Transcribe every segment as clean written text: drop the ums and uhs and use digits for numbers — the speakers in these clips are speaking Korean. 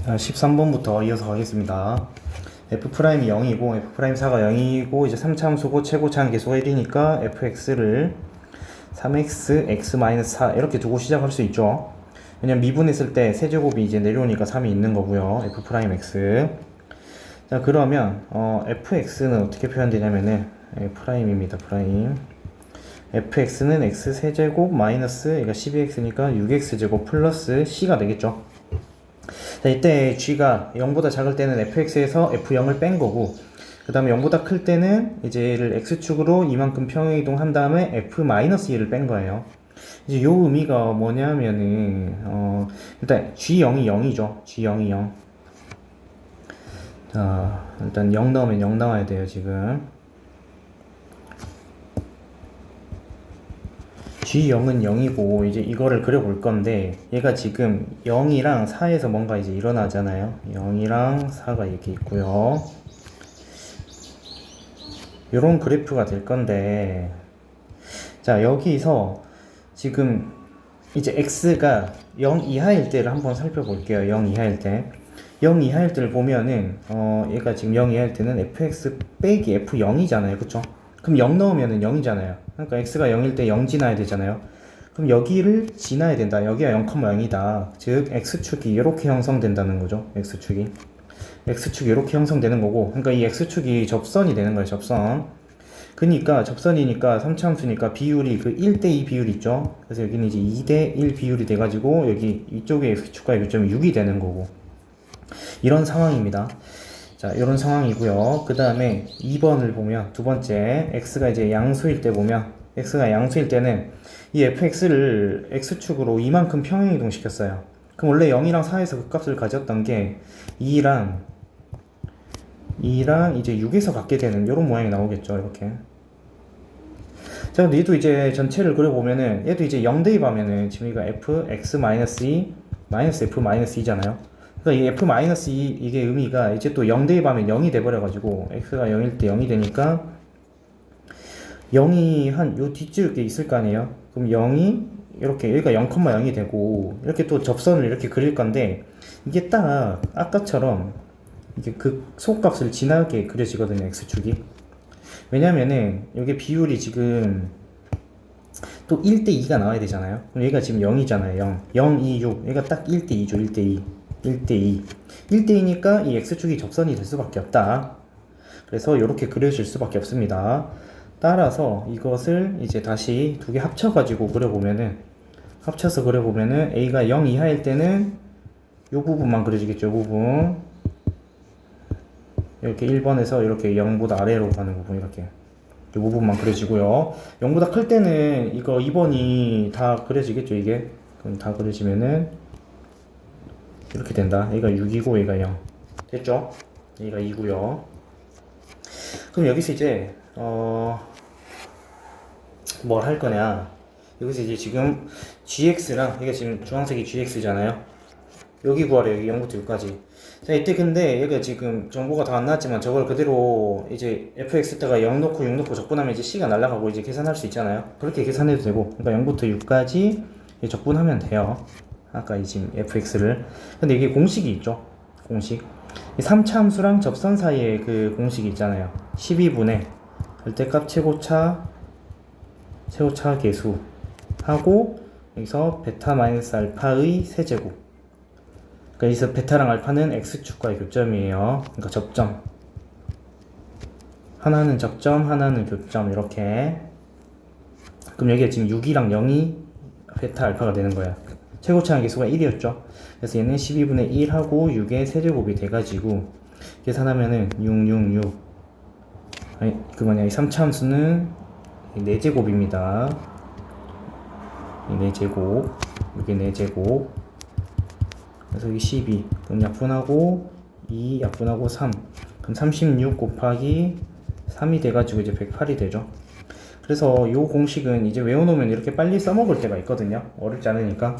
13번부터 이어서 가겠습니다. f'이 0이고 f'사가 0이고 이제 3차함수고 최고차는 계수가 1이니까 fx를 3x x-4 이렇게 두고 시작할 수 있죠. 왜냐면 미분했을 때 세제곱이 이제 내려오니까 3이 있는 거고요. f'x. 자, 그러면 fx는 어떻게 표현되냐면은 프라임입니다. 프라임. fx는 x 세제곱 마이너스 그러니까 12x니까 6x제곱 플러스 c가 되겠죠. 자, 이때 g가 0보다 작을 때는 fx에서 f0을 뺀 거고, 그 다음에 0보다 클 때는 이제 얘를 x축으로 이만큼 평행이동 한 다음에 f-1을 뺀 거예요. 이제 요 의미가 뭐냐면은 일단 g0이 0이죠. g0이 0. 자, 일단 0 넣으면 0 나와야 돼요. 지금 G0은 0이고 이제 이거를 그려볼 건데, 얘가 지금 0이랑 4에서 뭔가 이제 일어나잖아요. 0이랑 4가 이렇게 있고요. 요런 그래프가 될 건데, 자, 여기서 지금 이제 x가 0 이하일 때를 한번 살펴볼게요. 0 이하일 때. 0 이하일 때를 보면은 얘가 지금 0 이하일 때는 fx 빼기 f0이잖아요. 그쵸? 그럼 0 넣으면은 0이잖아요. 그러니까 x가 0일 때 0 지나야 되잖아요. 그럼 여기를 지나야 된다. 여기가 0,0이다. 즉 x축이 이렇게 형성된다는 거죠. x축이 이렇게 형성되는 거고, 그러니까 이 x축이 접선이 되는 거예요. 접선. 그니까 접선이니까 3차함수니까 비율이 그 1대2 비율 있죠. 그래서 여기는 이제 2대1 비율이 돼가지고 여기 이쪽에 x축과의 교점이 6이 되는 거고, 이런 상황입니다. 자, 이런 상황이고요. 그 다음에 2번을 보면, 두 번째 x가 이제 양수일 때 보면, x가 양수일 때는 이 fx를 x축으로 이만큼 평행이동 시켰어요. 그럼 원래 0이랑 4에서 그 값을 가졌던 게 2랑 이제 6에서 갖게 되는 이런 모양이 나오겠죠. 이렇게. 자, 근데 얘도 이제 전체를 그려보면은, 얘도 이제 0 대입하면은 지금 이거 fx-2 f-2잖아요. 그러니까 이 f-2 이게 의미가 이제 또 0 대입하면 0이 돼버려가지고 x가 0일 때 0이 되니까 0이 한 요 뒷줄에 있을 거 아니에요. 그럼 0이 이렇게 여기가 0,0이 되고, 이렇게 또 접선을 이렇게 그릴 건데, 이게 딱 아까처럼 이게 그 소값을 지나게 그려지거든요. x축이. 왜냐면은 여기 비율이 지금 또 1대2가 나와야 되잖아요. 그럼 얘가 지금 0이잖아요. 0, 2, 6. 얘가 딱 1대2죠. 1대2. 1대2. 1대2니까 이 x축이 접선이 될 수밖에 없다. 그래서 이렇게 그려질 수밖에 없습니다. 따라서 이것을 이제 다시 두 개 합쳐가지고 그려보면은, 합쳐서 그려보면은 a가 0 이하일 때는 이 부분만 그려지겠죠. 이 부분. 이렇게 1번에서 이렇게 0보다 아래로 가는 부분, 이렇게 이 부분만 그려지고요. 0보다 클 때는 이거 2번이 다 그려지겠죠. 이게 그럼 다 그려지면은 이렇게 된다. 얘가 6이고 얘가 0 됐죠? 얘가 2고요. 그럼 여기서 이제 뭘 할 거냐, 여기서 이제 지금 gx랑, 이게 지금 주황색이 gx잖아요. 여기 구하래요. 여기 0부터 6까지. 자, 이때 근데 얘가 지금 정보가 다 안 나왔지만 저걸 그대로 이제 fx다가 0 넣고 6 넣고 적분하면 이제 c가 날아가고 이제 계산할 수 있잖아요. 그렇게 계산해도 되고, 그러니까 0부터 6까지 적분하면 돼요. 아까 이 지금 fx를. 근데 이게 공식이 있죠. 공식. 이 3차 함수랑 접선 사이에 그 공식이 있잖아요. 12분의 절대값 최고차 계수 하고, 여기서 베타 마이너스 알파의 세제곱. 그러니까 여기서 베타랑 알파는 x축과의 교점이에요. 그러니까 접점. 하나는 접점, 하나는 교점. 이렇게. 그럼 여기가 지금 6이랑 0이 베타 알파가 되는 거야. 최고차항 계수가 1이었죠. 그래서 얘는 12분의 1하고 6의 세제곱이 돼가지고 계산하면은 666. 아니, 그 뭐냐, 이 3차 함수는 4제곱입니다. 이 4제곱. 이게 4제곱. 그래서 여기 12. 그럼 약분하고 2 약분하고 3. 그럼 36 곱하기 3이 돼가지고 이제 108이 되죠. 그래서 요 공식은 이제 외워놓으면 이렇게 빨리 써먹을 때가 있거든요. 어렵지 않으니까.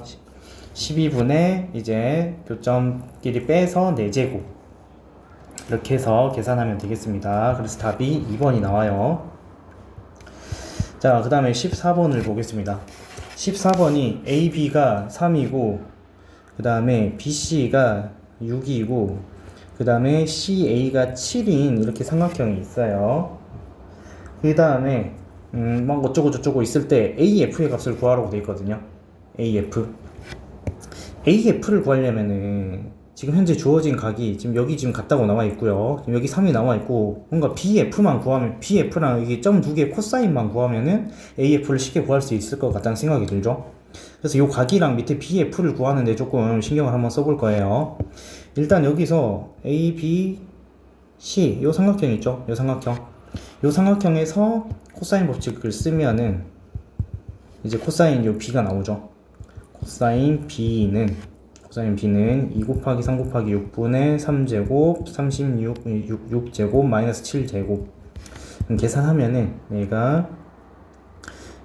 12분의 이제 교점끼리 빼서 4제곱. 이렇게 해서 계산하면 되겠습니다. 그래서 답이 2번이 나와요. 자, 그 다음에 14번을 보겠습니다. 14번이 AB가 3이고, 그 다음에 BC가 6이고 그 다음에 CA가 7인 이렇게 삼각형이 있어요. 그 다음에 막 어쩌고저쩌고 있을 때 AF의 값을 구하라고 되어 있거든요. AF를 구하려면은 지금 현재 주어진 각이 지금 여기 지금 같다고 나와 있고요. 지금 여기 3이 나와 있고 뭔가 BF만 구하면 BF랑 이게 점 두 개 코사인만 구하면은 AF를 쉽게 구할 수 있을 것 같다는 생각이 들죠. 그래서 요 각이랑 밑에 BF를 구하는데 조금 신경을 한번 써볼 거예요. 일단 여기서 A, B, C 요 삼각형 있죠? 요 삼각형에서 코사인 법칙을 쓰면은 이제 코사인 요 B가 나오죠. 코사인 B는 2 곱하기 3 곱하기 6분의 3제곱 6제곱 마이너스 7제곱 계산하면은 얘가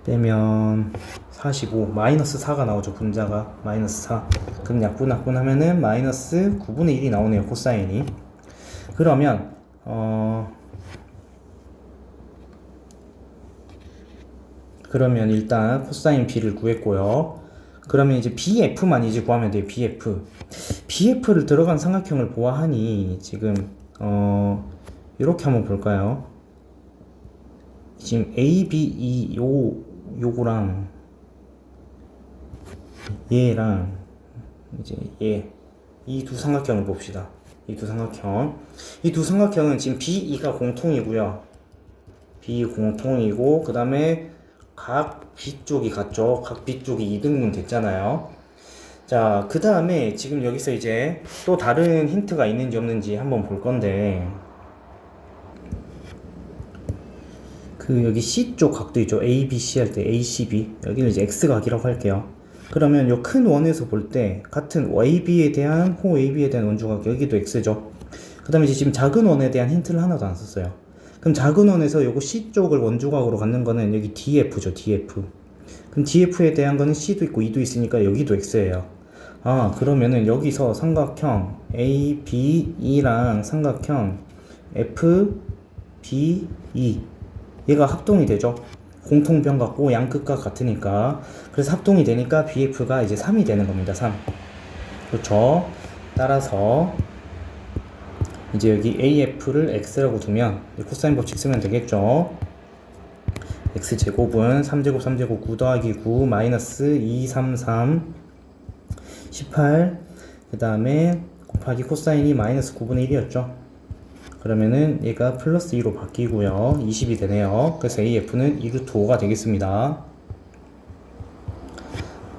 빼면 45 마이너스 4가 나오죠. 분자가 마이너스 4 그럼 약분하면은 마이너스 9분의 1이 나오네요. 코사인이. 그러면 일단 코사인 B를 구했고요. 그러면 이제 BF만 이제 구하면 돼요. BF를 들어간 삼각형을 보아하니 지금 이렇게 한번 볼까요? 지금 A, B, E 요거랑 얘랑 이제 이 두 삼각형을 봅시다. 이 두 삼각형은 지금 B, E가 공통이고요. B 공통이고 그 다음에 각 B쪽이 같죠. 각 B쪽이 2등분 됐잖아요. 자, 그 다음에 지금 여기서 이제 또 다른 힌트가 있는지 없는지 한번 볼 건데 그 여기 C쪽 각도 있죠. ABC 할 때 ACB 여기는 이제 X각이라고 할게요. 그러면 요 큰 원에서 볼 때 같은 AB에 대한 호 AB에 대한 원주각 여기도 X죠. 그 다음에 이제 지금 작은 원에 대한 힌트를 하나도 안 썼어요. 그럼 작은 원에서 요거 C쪽을 원주각으로 갖는 거는 여기 DF죠. DF. 그럼 DF에 대한 거는 C도 있고 E도 있으니까 여기도 X예요. 아, 그러면은 여기서 삼각형 ABE랑 삼각형 FBE 얘가 합동이 되죠. 공통변 같고 양끝각 같으니까. 그래서 합동이 되니까 BF가 이제 3이 되는 겁니다. 3. 그렇죠. 따라서 이제 여기 AF를 X라고 두면 코사인 법칙 쓰면 되겠죠. X제곱은 3제곱 9 더하기 9 마이너스 2, 3, 3 18 그 다음에 곱하기 코사인이 마이너스 9분의 1이었죠. 그러면은 얘가 플러스 2로 바뀌고요. 20이 되네요. 그래서 AF는 2루트 5가 되겠습니다.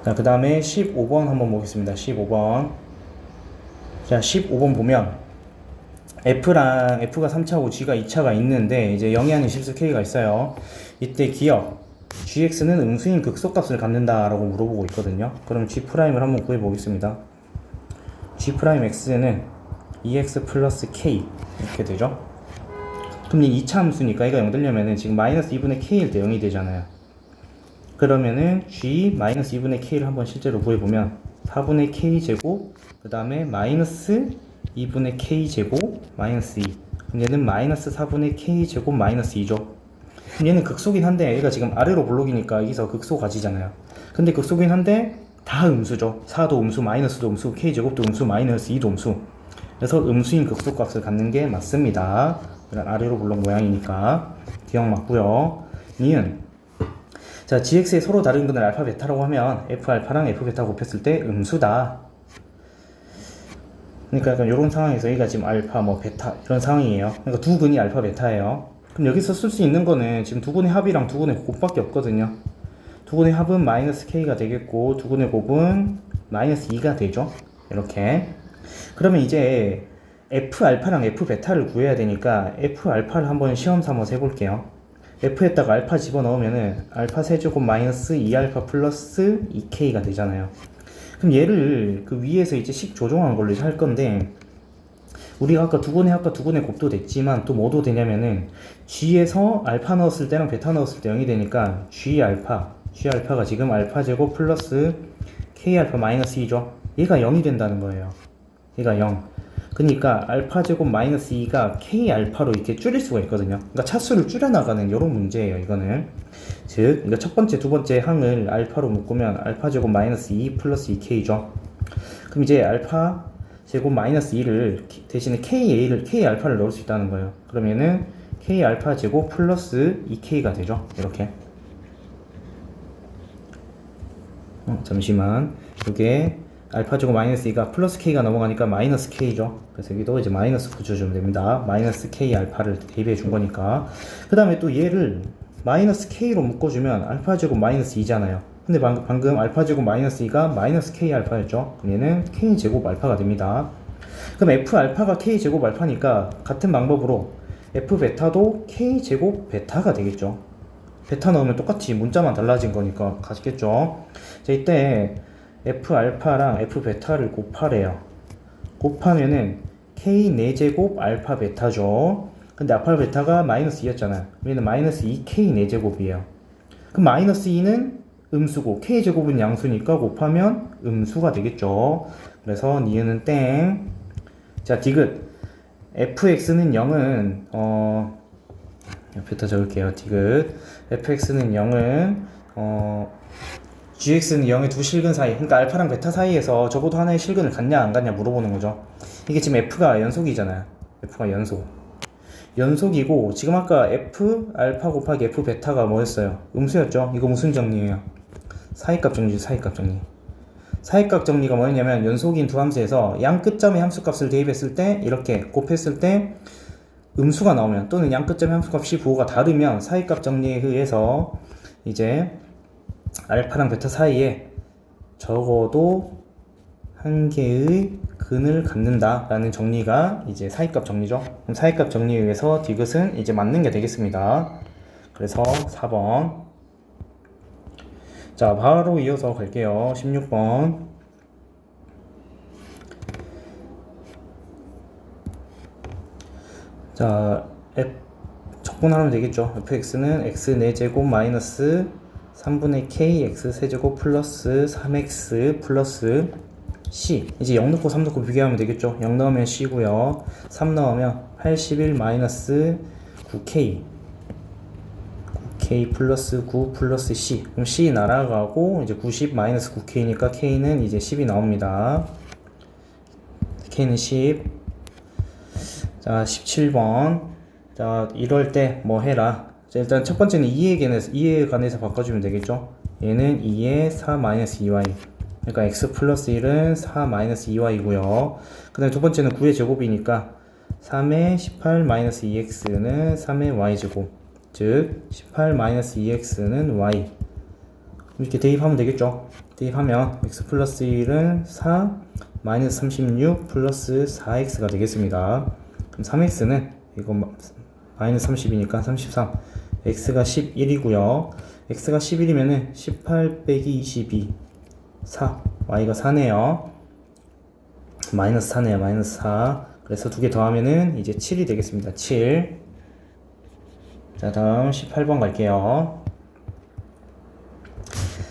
자, 그 다음에 15번 한번 보겠습니다. 15번. 자, 15번 보면 F랑 F가 3차고 G가 2차가 있는데 이제 영위하는 실수 K가 있어요. 이때 기억 GX는 음수인 극소값을 갖는다라고 물어보고 있거든요. 그럼 G'을 한번 구해 보겠습니다. G'X는 2X 플러스 K 이렇게 되죠. 그럼 이 2차 함수니까 얘가 0 되려면은 지금 마이너스 2분의 K일 때 0이 되잖아요. 그러면은 G 마이너스 2분의 K를 한번 실제로 구해보면 4분의 K제곱 그 다음에 마이너스 2분의 K제곱 마이너스 2 그럼 얘는 마이너스 4분의 K제곱 마이너스 2죠. 그럼 얘는 극소긴 한데 얘가 지금 아래로 블록이니까 여기서 극소 가지잖아요. 근데 극소긴 한데 다 음수죠. 4도 음수, 마이너스도 음수, K제곱도 음수, 마이너스 2도 음수. 그래서 음수인 극소값을 갖는 게 맞습니다. 아래로 블록 모양이니까 기억 맞고요. 니은 자, GX의 서로 다른 근을 알파 베타라고 하면 F알파랑 F베타 곱했을 때 음수다. 그러니까 약간 이런 상황에서 얘가 지금 알파 뭐 베타 이런 상황이에요. 그러니까 두 근이 알파 베타예요. 그럼 여기서 쓸 수 있는 거는 지금 두 근의 합이랑 두 근의 곱밖에 없거든요. 두 근의 합은 마이너스 K가 되겠고 두 근의 곱은 마이너스 2가 되죠. 이렇게. 그러면 이제 F알파랑 F베타를 구해야 되니까 F알파를 한번 시험 삼아서 해볼게요. F에다가 알파 집어넣으면은 알파 세제곱 마이너스 2알파 플러스 2K가 되잖아요. 그럼 얘를 그 위에서 이제 식 조정한 걸로 할 건데 우리가 아까 두 근의 곱도 됐지만 또 뭐도 되냐면은 G에서 알파 넣었을 때랑 베타 넣었을 때 0이 되니까 G알파가 지금 알파 제곱 플러스 K알파 마이너스 2죠. 얘가 0이 된다는 거예요. 얘가 0. 그러니까 알파 제곱 마이너스 2가 K 알파로 이렇게 줄일 수가 있거든요. 그러니까 차수를 줄여나가는 이런 문제예요. 이거는 즉 그러니까 첫 번째 두 번째 항을 알파로 묶으면 알파 제곱 마이너스 2 플러스 2K죠. 그럼 이제 알파 제곱 마이너스 2를 대신에 k 알파를 넣을 수 있다는 거예요. 그러면은 k 알파 제곱 플러스 2k가 되죠. 이렇게. 잠시만. 이게 알파 제곱 마이너스 2가 플러스 k가 넘어가니까 마이너스 k죠. 그래서 여기도 이제 마이너스 붙여주면 됩니다. 마이너스 k 알파를 대입해 준 거니까. 그 다음에 또 얘를 마이너스 k로 묶어주면 알파 제곱 마이너스 2잖아요. 근데 방금 알파 제곱 마이너스 2가 마이너스 k 알파였죠. 그럼 얘는 k 제곱 알파가 됩니다. 그럼 f 알파가 k 제곱 알파니까 같은 방법으로 f 베타도 k 제곱 베타가 되겠죠. 베타 넣으면 똑같이 문자만 달라진 거니까 가시겠죠. 자, 이때 f 알파랑 f 베타를 곱하래요. 곱하면은 k 4제곱 알파 베타죠. 근데 알파 베타가 마이너스 2였잖아요. 얘는 마이너스 2k 4제곱이에요. 그럼 마이너스 2는 음수고 k 제곱은 양수니까 곱하면 음수가 되겠죠. 그래서 니은은 땡. 자, 디귿 fx는 0은 옆에다 적을게요. 디귿 fx는 0은 gx는 0의 두 실근 사이, 그러니까 알파랑 베타 사이에서 적어도 하나의 실근을 갖냐 안 갖냐 물어보는 거죠. 이게 지금 f가 연속이잖아요. f가 연속이고 지금 아까 f 알파 곱하기 f 베타가 뭐였어요? 음수였죠. 이거 무슨 정리예요? 사이값 정리죠. 사이값 정리. 사이값 정리가 뭐였냐면 연속인 두 함수에서 양 끝점의 함수값을 대입했을 때 이렇게 곱했을 때 음수가 나오면 또는 양 끝점의 함수값이 부호가 다르면 사이값 정리에 의해서 이제 알파랑 베타 사이에 적어도 한 개의 근을 갖는다 라는 정리가 이제 사이값 정리죠. 그럼 사이값 정리에 의해서 디귿은 이제 맞는 게 되겠습니다. 그래서 4번. 자, 바로 이어서 갈게요. 16번. 자, 적분하면 되겠죠. fx는 x 4제곱 마이너스 3분의 k x 세제곱 플러스 3x 플러스 c. 이제 0 넣고 3 넣고 비교하면 되겠죠. 0 넣으면 c고요. 3 넣으면 81 마이너스 9k k 플러스 9 플러스 c. 그럼 c 날아가고 이제 90 마이너스 9k니까 k는 이제 10이 나옵니다. k는 10. 자, 17번. 자, 이럴 때 뭐 해라. 자, 일단 첫 번째는 2에 관해서 바꿔주면 되겠죠. 얘는 2에 4 마이너스 2y. 그러니까 x 플러스 1은 4 마이너스 2y고요. 그 다음에 두 번째는 9의 제곱이니까 3에 18 마이너스 2x는 3의 y제곱. 즉 18 마이너스 2x는 y. 이렇게 대입하면 되겠죠. 대입하면 x 플러스 1은 4 마이너스 36 플러스 4x가 되겠습니다. 그럼 3x는 이거 마이너스 30이니까 33. x가 11이고요. x가 11이면은 18 빼기 22 4. y가 4네요. 마이너스 4네요. 마이너스 4. 그래서 두 개 더하면은 이제 7이 되겠습니다. 7. 자, 다음 18번 갈게요.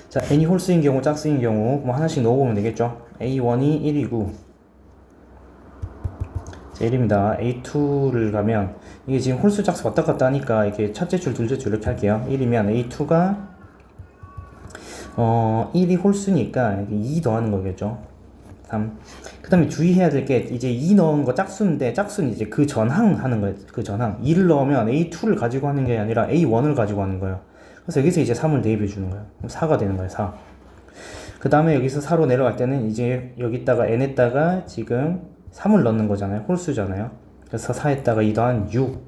자, n이 홀수인 경우, 짝수인 경우 뭐 하나씩 넣어보면 되겠죠. a1이 1이고 자, 1입니다. a2를 가면 이게 지금 홀수 짝수 왔다 갔다 하니까 이렇게 첫째 줄, 둘째 줄 이렇게 할게요. 1이면 a2가 1이 홀수니까 2 더하는 거겠죠. 3. 그 다음에 주의해야 될 게 이제 2 넣은 거 짝수인데 짝수는 이제 그 전항 하는 거예요. 그 전항. 2를 넣으면 a2를 가지고 하는 게 아니라 a1을 가지고 하는 거예요. 그래서 여기서 이제 3을 대입해 주는 거예요. 그럼 4가 되는 거예요. 4. 그 다음에 여기서 4로 내려갈 때는 이제 여기다가 n에다가 지금 3을 넣는 거잖아요. 홀수잖아요. 그래서 4에다가 2 더한 6.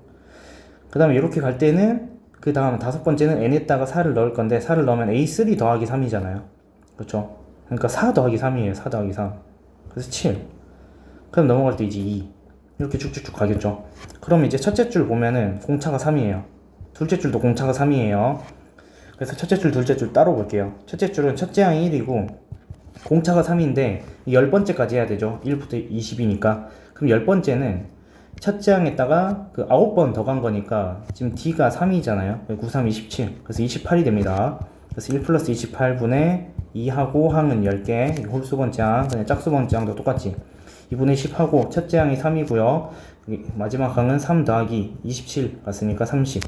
그 다음에 이렇게 갈 때는 그 다음 다섯 번째는 n에다가 4를 넣을 건데 4를 넣으면 a3 더하기 3이잖아요. 그렇죠? 그러니까 4 더하기 3이에요. 4 더하기 3. 그래서 7. 그럼 넘어갈 때 이제 2. 이렇게 쭉쭉쭉 가겠죠. 그럼 이제 첫째 줄 보면은 공차가 3이에요. 둘째 줄도 공차가 3이에요. 그래서 첫째 줄, 둘째 줄 따로 볼게요. 첫째 줄은 첫째 항이 1이고 공차가 3인데 10번째까지 해야 되죠. 1부터 20이니까. 그럼 10번째는 첫째 항에다가 그 9번 더 간 거니까 지금 D가 3이잖아요. 9, 3, 27. 그래서 28이 됩니다. 그래서 1 플러스 28분의 2하고 항은 10개. 홀수 번째 항, 그냥 짝수 번째 항도 똑같이. 2분의 10하고 첫째 항이 3이고요. 마지막 항은 3 더하기 27 갔으니까 30.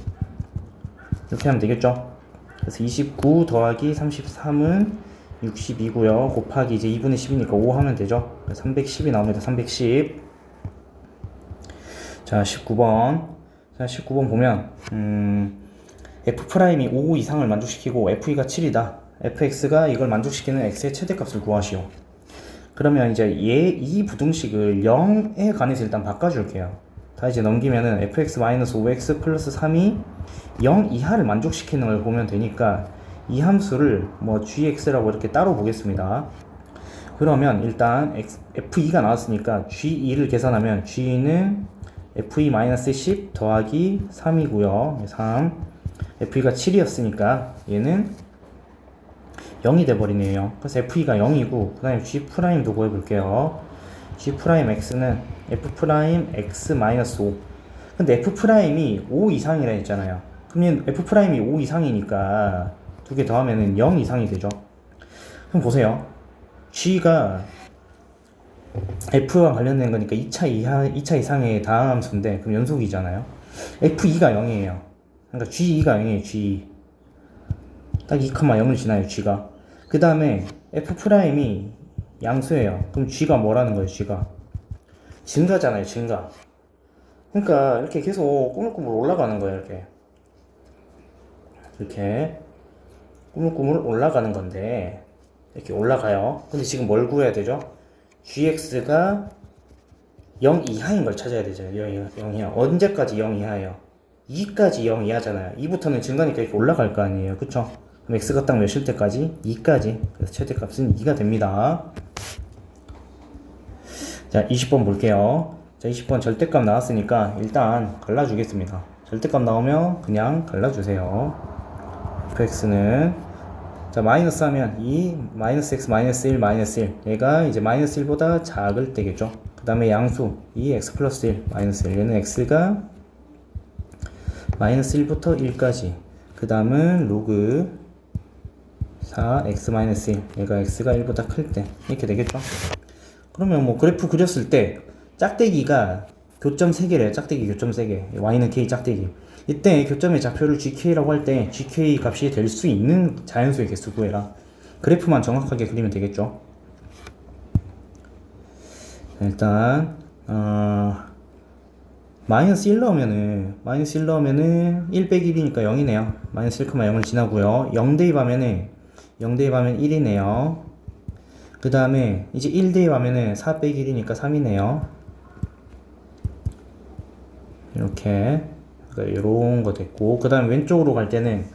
이렇게 하면 되겠죠. 그래서 29 더하기 33은 62고요. 곱하기 이제 2분의 10이니까 5 하면 되죠. 310이 나옵니다. 310. 자, 19번. 자, 19번 보면 F'이 5 이상을 만족시키고 F가 7이다. fx가 이걸 만족시키는 x의 최대값을 구하시오. 그러면 이제 이 부등식을 0에 관해서 일단 바꿔줄게요. 다 이제 넘기면은 fx-5x 플러스 3이 0 이하를 만족시키는 걸 보면 되니까 이 함수를 뭐 gx라고 이렇게 따로 보겠습니다. 그러면 일단 f2가 나왔으니까 g2를 계산하면 g는 fe-10 더하기 3이고요. 3. f2가 7이었으니까 얘는 0이 돼버리네요. 그래서 f2가 0이고 그 다음에 g'도 구해볼게요. g'x는 f'x-5 근데 f'이 5 이상이라 했잖아요. 그러면 f'이 5 이상이니까 두 개 더하면은 0 이상이 되죠. 그럼 보세요. g가 f와 관련된 거니까 2차 이상의 다함수인데 그럼 연속이잖아요. f2가 0이에요. 그러니까 g2가 0이에요. g2 딱 2,0을 지나요. g가. 그 다음에 f'이 양수예요. 그럼 g가 뭐라는 거예요? g가 증가잖아요. 증가. 그러니까 이렇게 계속 꾸물꾸물 올라가는 거예요. 이렇게 꾸물꾸물 올라가는 건데 이렇게 올라가요. 근데 지금 뭘 구해야 되죠? gx가 0 이하인 걸 찾아야 되잖아요. 0 이하. 언제까지 0 이하예요? 2까지 0 이하잖아요. 2부터는 증가니까 이렇게 올라갈 거 아니에요. 그쵸? 그럼 x가 딱 몇일 때까지? 2까지. 그래서 최대값은 2가 됩니다. 자, 20번 볼게요. 자, 20번 절대값 나왔으니까 일단 갈라주겠습니다. 절대값 나오면 그냥 갈라주세요. fx는 자, 마이너스 하면 2, 마이너스 x, 마이너스 1, 마이너스 1 얘가 이제 마이너스 1보다 작을 때겠죠. 그 다음에 양수 2, x 플러스 1, 마이너스 1 얘는 x가 마이너스 1부터 1까지 그 다음은 로그 4, x 마이너스 1 얘가 x가 1보다 클 때 이렇게 되겠죠. 그러면 뭐 그래프 그렸을 때 짝대기가 교점 3개래요. 짝대기 교점 3개 y는 k 짝대기 이때 교점의 좌표를 gk라고 할 때 gk 값이 될 수 있는 자연수의 개수 구해라. 그래프만 정확하게 그리면 되겠죠. 일단 마이너스 1 넣으면은 1 빼기 1이니까 0이네요. 마이너스 1,0을 지나고요. 0 대입하면 1이네요. 그 다음에 이제 1 대입하면은 4 빼기 1이니까 3이네요. 이렇게 요런 거 됐고 그 다음 왼쪽으로 갈 때는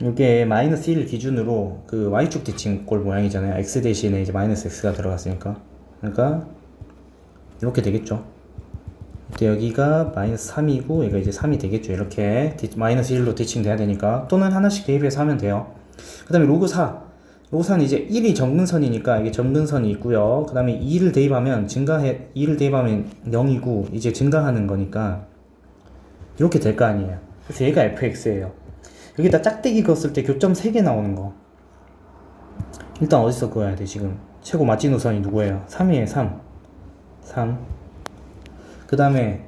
이게 마이너스 1 기준으로 그 y축 대칭 꼴 모양이잖아요. x 대신에 이제 마이너스 x가 들어갔으니까 그러니까 이렇게 되겠죠. 근데 여기가 마이너스 3이고 얘가 이제 3이 되겠죠. 이렇게 마이너스 1로 대칭돼야 되니까 또는 하나씩 대입해서 하면 돼요. 그 다음에 로그 4는 이제 1이 정근선이니까 이게 정근선이 있고요. 그 다음에 2를 대입하면 2를 대입하면 0이고 이제 증가하는 거니까 이렇게 될 거 아니에요. 그래서 얘가 fx예요. 여기다 짝대기 그었을 때 교점 3개 나오는 거 일단 어디서 그어야 돼? 지금 최고 마지노선이 누구예요? 3이에요. 3 그 다음에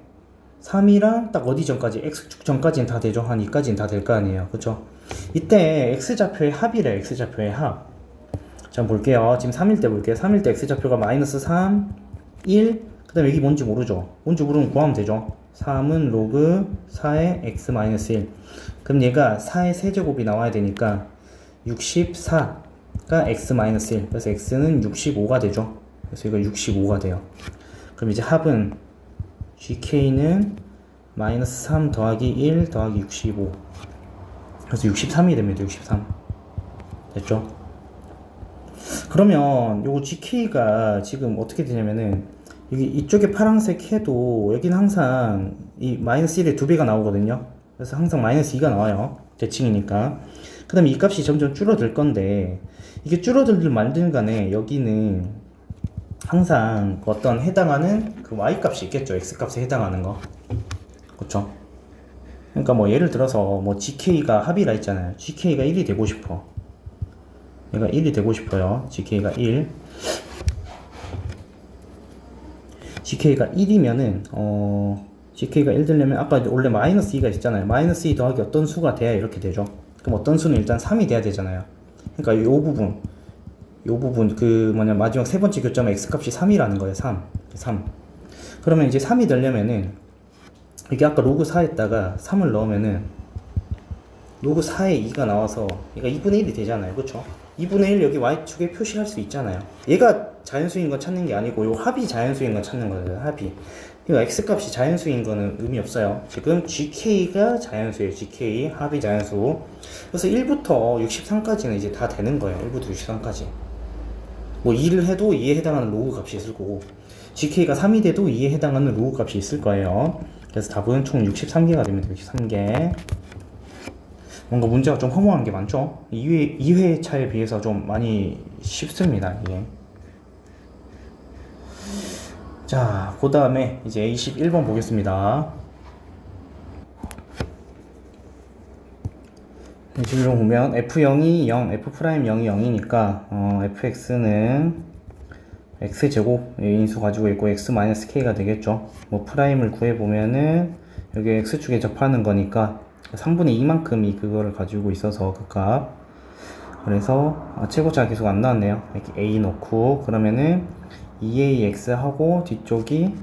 3이랑 딱 어디 전까지? x축 전까지는 다 되죠. 한 2까지는 다 될 거 아니에요. 그쵸? 이때 x좌표의 합이래. x좌표의 합. 자, 볼게요. 지금 3일 때 볼게요. 3일 때 x좌표가 마이너스 3, 1, 그 다음에 여기 뭔지 모르죠. 뭔지 모르면 구하면 되죠. 3은 로그 4의 x 마이너스 1. 그럼 얘가 4의 세제곱이 나와야 되니까 64가 x 마이너스 1. 그래서 x는 65가 되죠. 그래서 이거 65가 돼요. 그럼 이제 합은 gk는 마이너스 3 더하기 1 더하기 65. 그래서 63이 됩니다. 63. 됐죠? 그러면 요거 gk가 지금 어떻게 되냐면은 여기 이쪽에 파란색 해도 여기는 항상 이 마이너스 1의 2배가 나오거든요. 그래서 항상 마이너스 2가 나와요. 대칭이니까. 그 다음에 이 값이 점점 줄어들 건데 이게 줄어들든 말든 간에 여기는 항상 어떤 해당하는 그 y 값이 있겠죠. x 값에 해당하는 거. 그쵸? 그러니까 뭐 예를 들어서 뭐 gk가 합이라 했잖아요. gk가 1이 되고 싶어. 얘가 1이 되고 싶어요. gk가 1. gk가 1이면은 gk가 1 되려면 아까 원래 마이너스 2가 있잖아요. 마이너스 2 더하기 어떤 수가 돼야 이렇게 되죠. 그럼 어떤 수는 일단 3이 돼야 되잖아요. 그러니까 이 부분 요 부분 그 뭐냐 마지막 세 번째 교점의 x값이 3이라는 거예요. 3. 그러면 이제 3이 되려면은 이게 아까 로그 4에다가 3을 넣으면은 로그 4에 2가 나와서 얘가 2분의 1이 되잖아요. 그쵸? 2분의 1 여기 y축에 표시할 수 있잖아요. 얘가 자연수인 거 찾는 게 아니고 요 합이 자연수인 거 찾는 거예요. 합이. 이거 x값이 자연수인 거는 의미 없어요. 지금 gk가 자연수예요. gk 합이 자연수. 그래서 1부터 63까지는 이제 다 되는 거예요. 1부터 63까지. 뭐 2를 해도 2에 해당하는 로그 값이 있을 거고 gk가 3이 돼도 2에 해당하는 로그 값이 있을 거예요. 그래서 답은 총 63개가 됩니다. 63개. 뭔가 문제가 좀 허무한 게 많죠? 2회차에 비해서 좀 많이 쉽습니다, 이게. 자, 그 다음에 이제 21번 보겠습니다. 21번 보면 f0이 0, f'0이 0이니까 fx는 x제곱 인수 가지고 있고 x-k가 되겠죠. 뭐 프라임을 구해보면은 여기 x축에 접하는 거니까 3분의 2만큼이 그거를 가지고 있어서 그 값. 그래서 최고차가 계속 안 나왔네요. 이렇게 a 넣고 그러면은 2ax 하고 뒤쪽이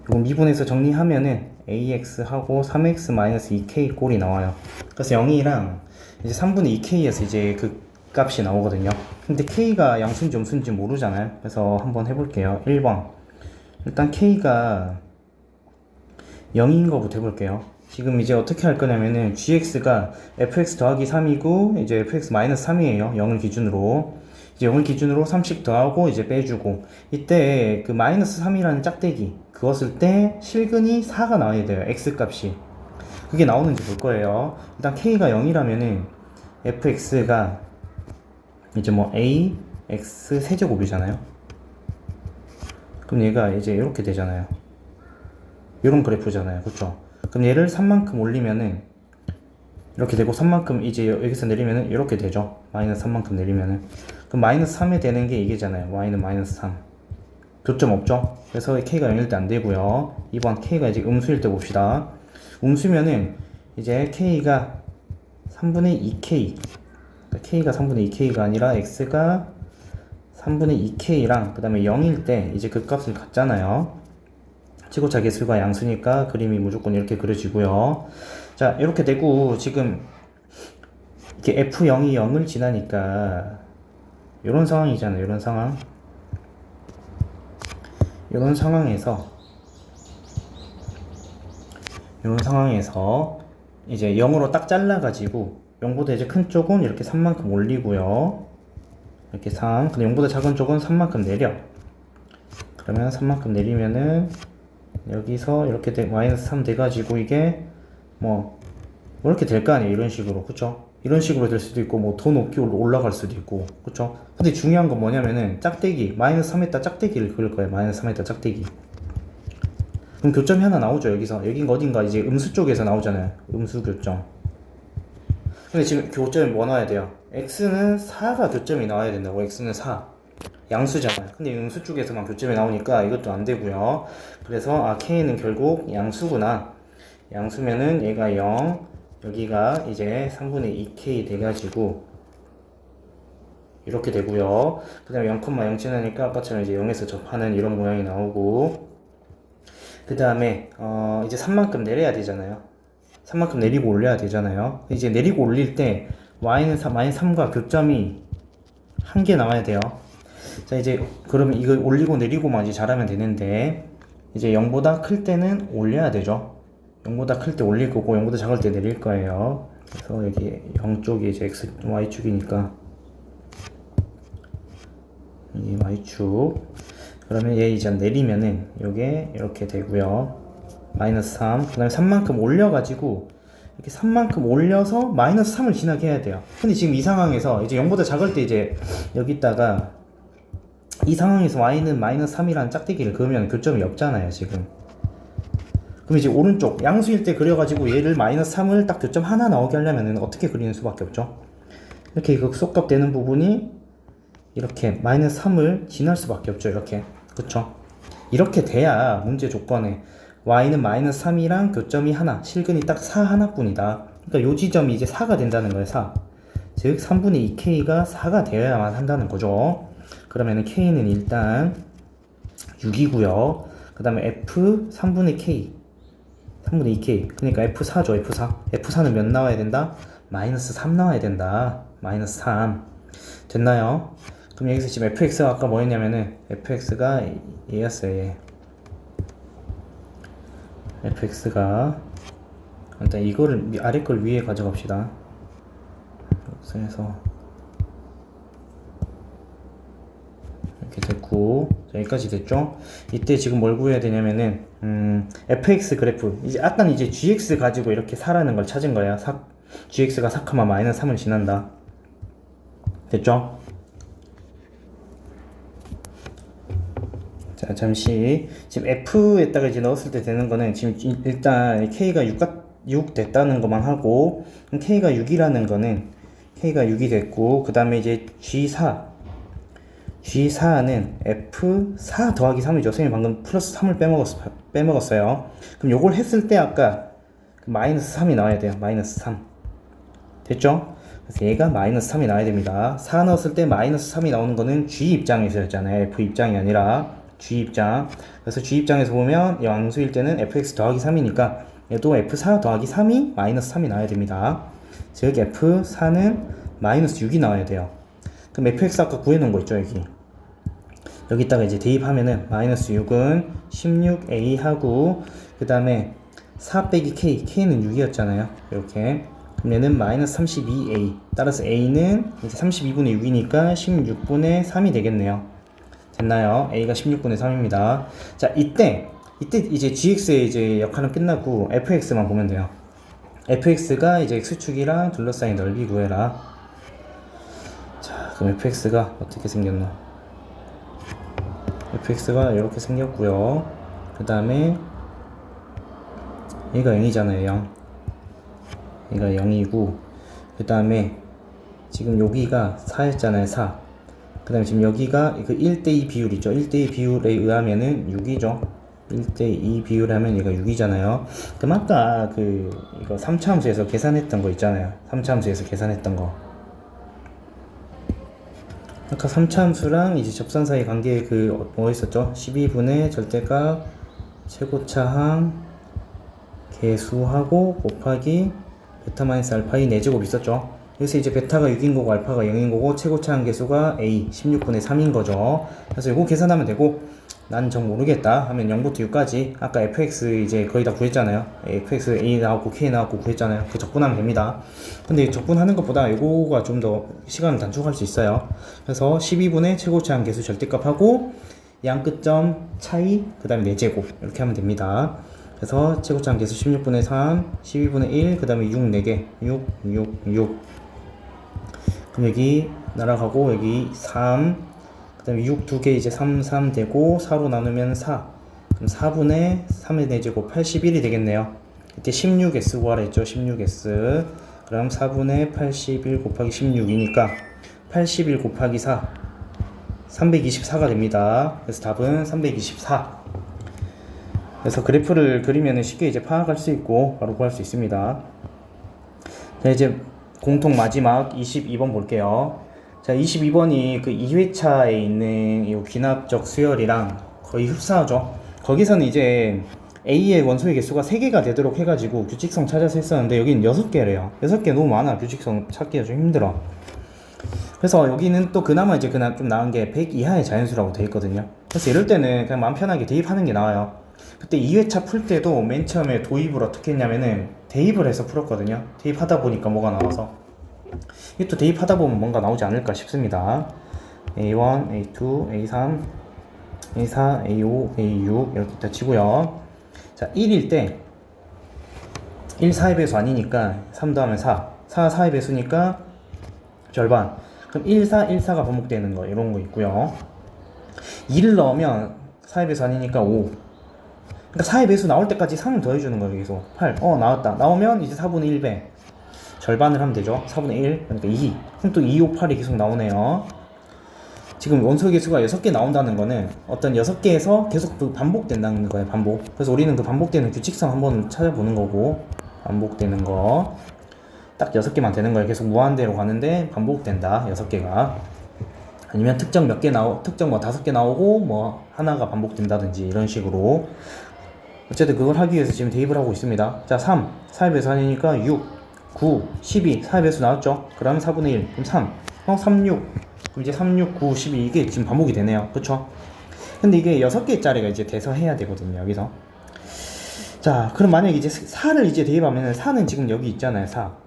이거 미분해서 정리하면은 ax 하고 3x-2k 꼴이 나와요. 그래서 0이랑 이제 3분의 2k에서 이제 그 값이 나오거든요. 근데 k가 양수인지 음수인지 모르잖아요. 그래서 한번 해볼게요. 1번 일단 k가 0인 거부터 해볼게요. 지금 이제 어떻게 할 거냐면은 gx가 fx 더하기 3이고 이제 fx 마이너스 3이에요. 0을 기준으로. 이제 0을 기준으로 3씩 더하고 이제 빼주고 이때 그 마이너스 3이라는 짝대기 그었을 때 실근이 4가 나와야 돼요. x 값이. 그게 나오는지 볼 거예요. 일단 k가 0이라면은 fx가 이제 뭐 a x 세제곱이잖아요. 그럼 얘가 이제 이렇게 되잖아요. 이런 그래프잖아요. 그쵸? 그럼 얘를 3만큼 올리면은 이렇게 되고 3만큼 이제 여기서 내리면은 이렇게 되죠. 마이너스 3만큼 내리면은 그럼 마이너스 3에 되는 게 이게잖아요. y는 마이너스 3 교점 없죠? 그래서 k가 0일 때 안 되고요. 2번 k가 이제 음수일 때 봅시다. 음수면은 이제 k가 3분의 2k 그러니까 k가 3분의 2k가 아니라 x가 3분의 2k랑 그 다음에 0일 때 이제 그 값을 갖잖아요. 최고차 계수가 양수니까 그림이 무조건 이렇게 그려지고요. 자, 이렇게 되고 지금 이렇게 f0이 0을 지나니까 이런 상황이잖아요. 이런 상황. 이런 상황에서 이제 0으로 딱 잘라가지고 0보다 이제 큰 쪽은 이렇게 3만큼 올리고요. 이렇게 3. 근데 0보다 작은 쪽은 3만큼 내려. 그러면 3만큼 내리면은 여기서 이렇게 마이너스 3 돼가지고 이게 뭐 이렇게 될 거 아니에요. 이런 식으로. 그쵸? 이런 식으로 될 수도 있고 뭐 더 높게 올라갈 수도 있고. 그쵸? 근데 중요한 건 뭐냐면은 짝대기 마이너스 3에다 짝대기를 그을 거예요. 마이너스 3에다 짝대기. 그럼 교점이 하나 나오죠. 여기서 여긴 어딘가 이제 음수 쪽에서 나오잖아요. 음수 교점. 근데 지금 교점이 뭐 나와야 돼요? x는 4가 교점이 나와야 된다고. x는 4 양수잖아요. 근데 음수 쪽에서만 교점이 나오니까 이것도 안 되고요. 그래서 k는 결국 양수구나. 양수면은 얘가 0 여기가 이제 3분의 2k 돼가지고 이렇게 되고요. 그 다음에 0,0 지나니까 아까처럼 이제 0에서 접하는 이런 모양이 나오고 그 다음에 이제 3만큼 내려야 되잖아요. 3만큼 내리고 올려야 되잖아요. 이제 내리고 올릴 때 y는 마이너스 3과 교점이 한 개 나와야 돼요. 자, 이제 그러면 이거 올리고 내리고만 이제 잘하면 되는데 이제 0보다 클 때는 올려야 되죠. 0보다 클 때 올릴 거고 0보다 작을 때 내릴 거예요. 그래서 여기 0 쪽이 이제 x, y축이니까 이 y축. 그러면 얘 이제 내리면은 요게 이렇게 되고요. 마이너스 3. 그 다음에 3만큼 올려가지고 이렇게 3만큼 올려서 마이너스 3을 지나게 해야 돼요. 근데 지금 이 상황에서 이제 0보다 작을 때 이제 여기다가 이 상황에서 y는 마이너스 3이라는 짝대기를 그으면 교점이 없잖아요, 지금. 그럼 이제 오른쪽 양수일 때 그려가지고 얘를 마이너스 3을 딱 교점 하나 나오게 하려면 어떻게 그리는 수밖에 없죠? 이렇게 극소값 되는 부분이 이렇게 마이너스 3을 지날 수밖에 없죠. 이렇게. 그쵸? 이렇게 돼야 문제 조건에 y는 마이너스 3이랑 교점이 하나, 실근이 딱 4 하나뿐이다. 그러니까 요 지점이 이제 4가 된다는 거예요. 4. 즉 3분의 2k가 4가 되어야만 한다는 거죠. 그러면은 k는 일단 6이고요. 그 다음에 f 3분의 k 3분의 2k 그러니까 f4죠. f4는 몇 나와야 된다? 마이너스 3 나와야 된다. 마이너스 3 됐나요? 그럼 여기서 지금 fx가 아까 뭐였냐면은 fx가 얘였어요. 얘. fx가 일단 이거를 아래 걸 위에 가져갑시다. 그래서 이렇게 됐고, 자, 여기까지 됐죠? 이때 지금 뭘 구해야 되냐면은 fx 그래프 이제 아까는 이제 gx 가지고 이렇게 4라는 걸 찾은 거야. gx가 4, 마이너스 3을 지난다. 됐죠? 자, 잠시 지금 f에다가 이제 넣었을 때 되는 거는 지금 일단 k가 6 됐다는 것만 하고, k가 6이라는 거는 k가 6이 됐고, 그 다음에 이제 G4는 F4 더하기 3이죠. 선생님 방금 플러스 3을 빼먹었어요. 그럼 요걸 했을 때 아까 마이너스 3이 나와야 돼요. 마이너스 3. 됐죠? 그래서 얘가 마이너스 3이 나와야 됩니다. 4 넣었을 때 마이너스 3이 나오는 거는 G 입장에서였잖아요. F 입장이 아니라 G 입장. 그래서 G 입장에서 보면 양수일 때는 fx 더하기 3이니까 얘도 f4 더하기 3이 마이너스 3이 나와야 됩니다. 즉 f4는 마이너스 6이 나와야 돼요. 그럼 fx 아까 구해놓은 거 있죠, 여기다가 이제 대입하면은 마이너스 6은 16a 하고, 그 다음에 4 빼기 k는 6이었잖아요. 이렇게. 그럼 얘는 마이너스 32a. 따라서 a는 이제 32분의 6이니까 16분의 3이 되겠네요. 됐나요? a가 16분의 3입니다. 자, 이때 이제 gx의 이제 역할은 끝나고 fx만 보면 돼요. fx가 이제 x축이랑 둘러싸인 넓이 구해라. 자, 그럼 fx가 어떻게 생겼나? fx가 이렇게 생겼고요. 그 다음에 얘가 0이잖아요. 0. 얘가 0이고, 그 다음에 지금 여기가 4였잖아요. 4. 그 다음에 지금 여기가 그 1대2 비율 있죠. 1대2 비율에 의하면은 6이죠. 1대2 비율 하면 얘가 6이잖아요. 그럼 아까 이거 3차 함수에서 계산했던 거 있잖아요. 3차 함수에서 계산했던 거. 아까 3차 함수랑 이제 접선 사이 관계에 뭐 있었죠? 12분의 절대값 최고차항 개수하고 곱하기 베타 마이너스 알파의 4제곱 있었죠? 그래서 이제 베타가 6인 거고 알파가 0인 거고 최고차항 개수가 a 16분의 3인 거죠. 그래서 이거 계산하면 되고, 난 정 모르겠다 하면 0부터 6까지 아까 fx 이제 거의 다 구했잖아요. fx a 나왔고 k 나왔고 구했잖아요. 그 적분하면 됩니다. 근데 적분하는 것보다 이거가 좀 더 시간을 단축할 수 있어요. 그래서 12분의 최고차항 개수 절대값하고 양 끝점 차이 그 다음에 4제곱 이렇게 하면 됩니다. 그래서 최고차항 개수 16분의 3 12분의 1 그 다음에 6 4개 6 그럼 여기 날아가고 여기 3 그 다음에 6 2개 이제 3 되고 4로 나누면 4. 그럼 4분의 3의 4제곱 81이 되겠네요. 이때 16s 구하라 했죠. 16s. 그럼 4분의 81 곱하기 16이니까 81 곱하기 4 324가 됩니다. 그래서 답은 324. 그래서 그래프를 그리면 쉽게 이제 파악할 수 있고 바로 구할 수 있습니다. 자, 이제 공통 마지막 22번 볼게요. 자, 22번이 그 2회차에 있는 이 귀납적 수열이랑 거의 흡사하죠. 거기서는 이제 A의 원소의 개수가 3개가 되도록 해가지고 규칙성 찾아서 했었는데 여기는 6개래요. 6개 너무 많아. 규칙성 찾기가 좀 힘들어. 그래서 여기는 또 그나마 이제 좀 나은 게 100 이하의 자연수라고 되어 있거든요. 그래서 이럴 때는 그냥 마음 편하게 대입하는 게 나아요. 그때 2회차 풀 때도 맨 처음에 도입을 어떻게 했냐면은 대입을 해서 풀었거든요. 대입하다 보니까 뭐가 나와서 이게 또 대입하다 보면 뭔가 나오지 않을까 싶습니다. A1, A2, A3, A4, A5, A6 이렇게 다 치고요. 자, 1일 때 1, 4의 배수 아니니까 3 더하면 4, 4의 배수니까 절반. 그럼 1, 4, 1, 4가 반복되는 거 이런 거 있고요. 2를 넣으면 4의 배수 아니니까 5. 그러니까 4의 배수 나올 때까지 3을 더해주는 거예요. 계속 8. 나왔다. 나오면 이제 4분의 1배. 절반을 하면 되죠. 4분의 1. 그러니까 2. 그럼 또 2, 5, 8이 계속 나오네요. 지금 원소 개수가 6개 나온다는 거는 어떤 6개에서 계속 반복된다는 거예요. 반복. 그래서 우리는 그 반복되는 규칙성 한번 찾아보는 거고, 반복되는 거. 딱 6개만 되는 거예요. 계속 무한대로 가는데 반복된다. 6개가. 아니면 특정 몇 개 특정 뭐 5개 나오고 뭐 하나가 반복된다든지 이런 식으로. 어쨌든 그걸 하기 위해서 지금 대입을 하고 있습니다. 자, 3. 4의 배수 아니니까 6, 9, 12. 4의 배수 나왔죠? 그러면 4분의 1. 그럼 3. 3, 6. 그럼 이제 3, 6, 9, 12. 이게 지금 반복이 되네요. 그쵸? 근데 이게 6개짜리가 이제 돼서 해야 되거든요. 여기서. 자, 그럼 만약에 이제 4를 이제 대입하면은 4는 지금 여기 있잖아요. 4.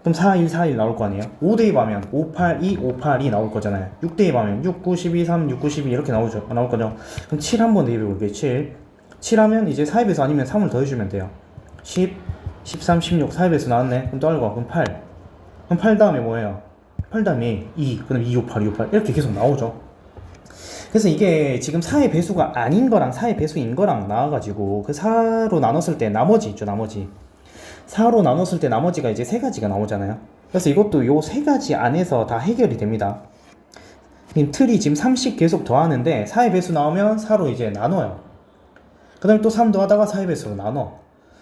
그럼 4, 1, 4, 1 나올 거 아니에요? 5 대입하면 5, 8, 2, 5, 8, 2 나올 거잖아요. 6 대입하면 6, 9, 12, 3, 6, 9, 12 이렇게 나올 거죠. 그럼 7 한번 대입해 볼게요. 7. 7 하면 이제 4의 배수 아니면 3을 더해주면 돼요. 10, 13, 16, 4의 배수 나왔네. 그럼 또 알고. 그럼 8. 그럼 8 다음에 뭐예요? 8 다음에 2. 그럼 2, 5, 8, 2, 5, 8. 이렇게 계속 나오죠. 그래서 이게 지금 4의 배수가 아닌 거랑 4의 배수인 거랑 나와가지고 그 4로 나눴을 때 나머지 있죠. 나머지. 4로 나눴을 때 나머지가 이제 3가지가 나오잖아요. 그래서 이것도 요 3가지 안에서 다 해결이 됩니다. 틀이 지금 3씩 계속 더하는데 4의 배수 나오면 4로 이제 나눠요. 그 다음에 또 3 더하다가 4의 배수로 나눠.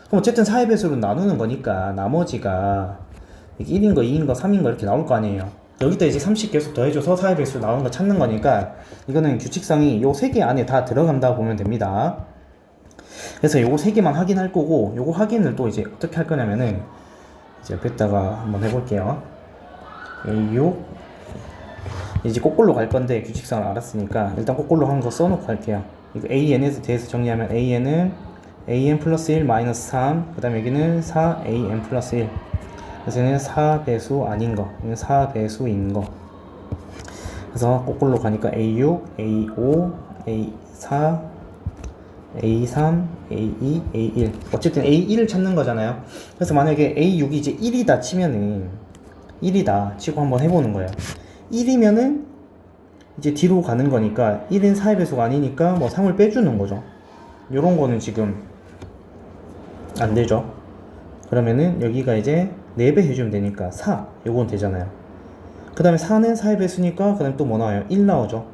그럼 어쨌든 4의 배수로 나누는 거니까 나머지가 1인 거, 2인 거, 3인 거 이렇게 나올 거 아니에요. 여기다 이제 3씩 계속 더해줘서 4의 배수로 나오는 거 찾는 거니까 이거는 규칙상이 요 3개 안에 다 들어간다고 보면 됩니다. 그래서 요거 3개만 확인할 거고, 요거 확인을 또 이제 어떻게 할 거냐면은 이제 옆에다가 한번 해볼게요. A6 이제 거꾸로 갈 건데 규칙상을 알았으니까 일단 거꾸로 한 거 써놓고 할게요. 이거 AN에 대해서 정리하면 AN은 AN 플러스 1 마이너스 3, 그 다음에 여기는 4AN 플러스 1. 그래서 얘는 4배수 아닌 거, 얘는 4배수인 거. 그래서 거꾸로 가니까 A6, A5, A4, A3, A2, A1. 어쨌든 A1을 찾는 거잖아요. 그래서 만약에 A6이 이제 1이다 치면은 1이다 치고 한번 해보는 거예요. 1이면은 이제 뒤로 가는 거니까 1은 4의 배수가 아니니까 뭐 3을 빼주는 거죠. 요런 거는 지금 안 되죠. 그러면은 여기가 이제 4배 해주면 되니까 4 요건 되잖아요. 그 다음에 4는 4의 배수니까 그 다음에 또 뭐 나와요? 1 나오죠.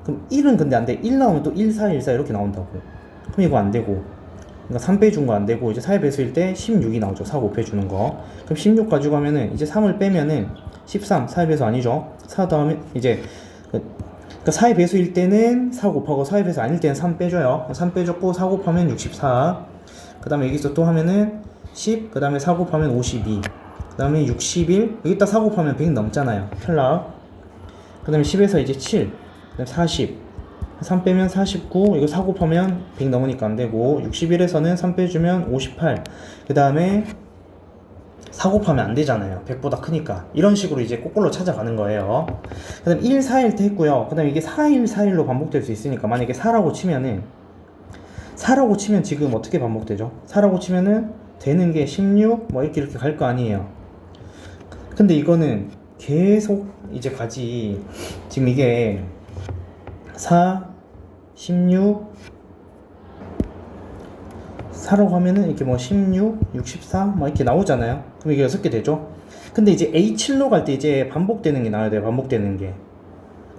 그럼 1은 근데 안 돼. 1 나오면 또 1, 4, 1, 4 이렇게 나온다고. 그럼 이거 안 되고, 그러니까 3 빼준 거 안 되고 이제 4의 배수일 때 16이 나오죠. 4, 5 빼주는 거. 그럼 16 가져가면은 이제 3을 빼면은 13, 4의 배수 아니죠. 4 다음에 이제 그러니까 4의 배수일 때는 4 곱하고 4의 배수 아닐 때는 3 빼줘요. 3 빼줬고 4 곱하면 64. 그 다음에 여기서 또 하면은 10, 그 다음에 4 곱하면 52, 그 다음에 61, 여기다 4 곱하면 100 넘잖아요. 탈락. 그 다음에 10에서 이제 7, 그 다음에 40, 3 빼면 49, 이거 4 곱하면 100 넘으니까 안 되고, 61에서는 3 빼주면 58, 그 다음에 4 곱하면 안 되잖아요. 100보다 크니까. 이런 식으로 이제 거꾸로 찾아가는 거예요. 그 다음에 1, 4, 1 때 했고요. 그 다음에 이게 4, 1, 4, 1로 반복될 수 있으니까, 만약에 4라고 치면은, 4라고 치면 지금 어떻게 반복되죠? 4라고 치면은 되는 게 16, 뭐 이렇게 갈 거 아니에요. 근데 이거는 계속 이제 가지. 지금 이게 4, 16, 4라고 하면은 이렇게 뭐 16, 64, 막 이렇게 나오잖아요. 그럼 이게 6개 되죠? 근데 이제 A7로 갈 때 이제 반복되는 게 나와야 돼요. 반복되는 게.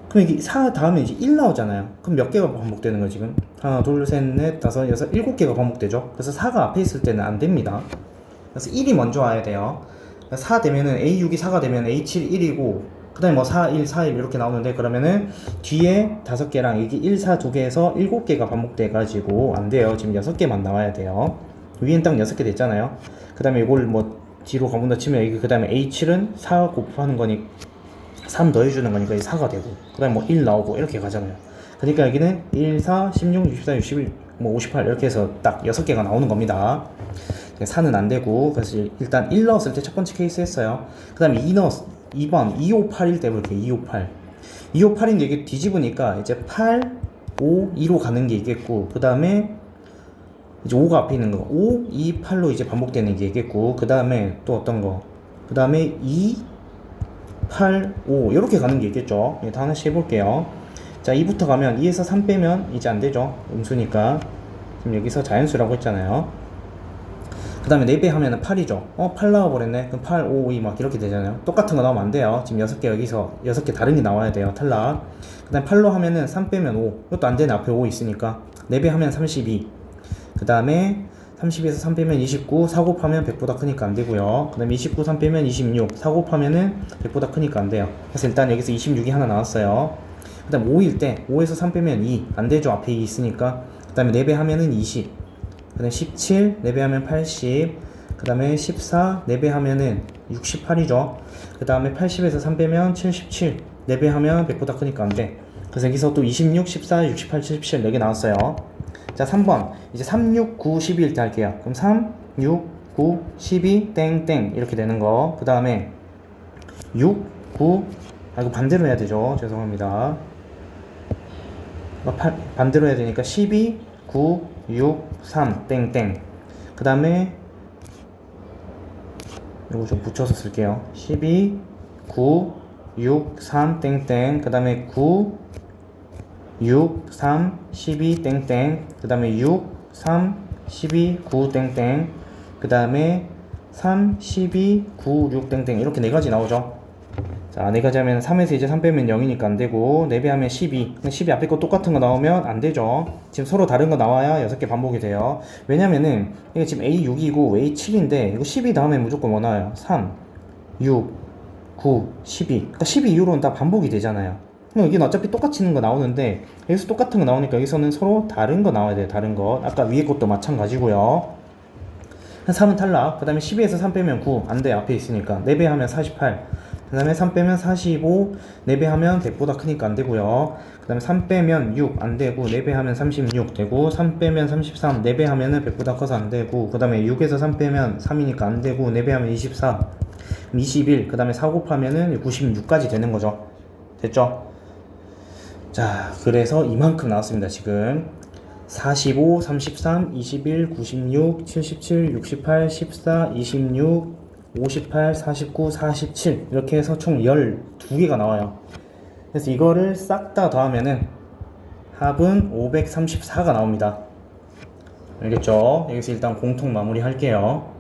그럼 이게 4 다음에 이제 1 나오잖아요. 그럼 몇 개가 반복되는 거예요, 지금? 하나, 둘, 셋, 넷, 다섯, 여섯, 7개가 반복되죠? 그래서 4가 앞에 있을 때는 안 됩니다. 그래서 1이 먼저 와야 돼요. 4 되면은 A6이 4가 되면 A7 1이고, 그 다음에 뭐 4, 1, 4, 1 이렇게 나오는데, 그러면은 뒤에 5개랑 여기 1, 4, 2개에서 7개가 반복돼가지고 안 돼요. 지금 6개만 나와야 돼요. 위엔 딱 6개 됐잖아요. 그 다음에 이걸 뭐 뒤로 가본다 치면, 여기 그 다음에 A7은 4 곱하는 거니 3 더해주는 거니까 4가 되고, 그 다음에 뭐 1 나오고 이렇게 가잖아요. 그러니까 여기는 1, 4, 16, 64, 61, 뭐 58 이렇게 해서 딱 6개가 나오는 겁니다. 4는 안 되고, 그래서 일단 1 넣었을 때 첫 번째 케이스 했어요. 그 다음에 2번 2581 때 볼게요. 258. 258인데 이게 뒤집으니까 이제 8, 5, 2로 가는 게 있겠고, 그 다음에 이제 5가 앞에 있는 거 5, 2, 8로 이제 반복되는 게 있겠고, 그 다음에 또 어떤 거, 그 다음에 2, 8, 5 이렇게 가는 게 있겠죠. 다 하나씩 해볼게요. 자, 2부터 가면 2에서 3 빼면 이제 안 되죠. 음수니까. 지금 여기서 자연수라고 했잖아요. 그 다음에 4배 하면은 8이죠. 8 나와버렸네. 그럼 8, 5, 2 막 이렇게 되잖아요. 똑같은 거 나오면 안 돼요. 지금 6개 여기서 6개 다른 게 나와야 돼요. 탈락. 그 다음에 8로 하면은 3 빼면 5. 이것도 안 되네. 앞에 5 있으니까. 4배 하면 32. 그 다음에 32에서 3 빼면 29, 4 곱하면 100보다 크니까 안 되고요. 그 다음에 29, 3 빼면 26, 4 곱하면은 100보다 크니까 안 돼요. 그래서 일단 여기서 26이 하나 나왔어요. 그 다음 5일 때 5에서 3 빼면 2, 안 되죠. 앞에 2 있으니까. 그 다음에 4배 하면은 20, 그 다음에 17, 4배 하면 80, 그 다음에 14, 4배 하면은 68이죠. 그 다음에 80에서 3 빼면 77, 4배 하면 100보다 크니까 안 돼. 그래서 여기서 또 26, 14, 68, 77 4개 나왔어요. 자, 3번. 이제 3, 6, 9, 12일 때 할게요. 그럼 3, 6, 9, 12, 땡땡. 이렇게 되는 거. 그 다음에 6, 9, 이거 반대로 해야 되죠. 죄송합니다. 반대로 해야 되니까 12, 9, 6, 3, 땡땡. 그 다음에 이거 좀 붙여서 쓸게요. 12, 9, 6, 3, 땡땡. 그 다음에 9, 6, 3, 12, 땡땡. 그 다음에 6, 3, 12, 9, 땡땡. 그 다음에 3, 12, 9, 6, 땡땡. 이렇게 4가지 나오죠. 자, 4가지 하면 3에서 이제 3 빼면 0이니까 안 되고, 4배 하면 12. 12 앞에 거 똑같은 거 나오면 안 되죠. 지금 서로 다른 거 나와야 6개 반복이 돼요. 왜냐면은, 이게 지금 A6이고 A7인데, 이거 12 다음에 무조건 뭐 나와요? 3, 6, 9, 12. 그러니까 12 이후로는 다 반복이 되잖아요. 이게 어차피 똑같이 있는 거 나오는데 여기서 똑같은 거 나오니까 여기서는 서로 다른 거 나와야 돼요. 다른 거. 아까 위에 것도 마찬가지고요. 3은 탈락. 그 다음에 12에서 3 빼면 9. 안 돼. 앞에 있으니까. 4배 하면 48. 그 다음에 3 빼면 45. 4배 하면 100보다 크니까 안 되고요. 그 다음에 3 빼면 6. 안 되고. 4배 하면 36 되고. 3 빼면 33. 4배 하면은 100보다 커서 안 되고. 그 다음에 6에서 3 빼면 3이니까 안 되고. 4배 하면 24. 21. 그 다음에 4 곱하면은 96까지 되는 거죠. 됐죠? 자, 그래서 이만큼 나왔습니다. 지금 45, 33, 21, 96, 77, 68, 14, 26, 58, 49, 47 이렇게 해서 총 12개가 나와요. 그래서 이거를 싹 다 더하면은 합은 534가 나옵니다. 알겠죠? 여기서 일단 공통 마무리 할게요.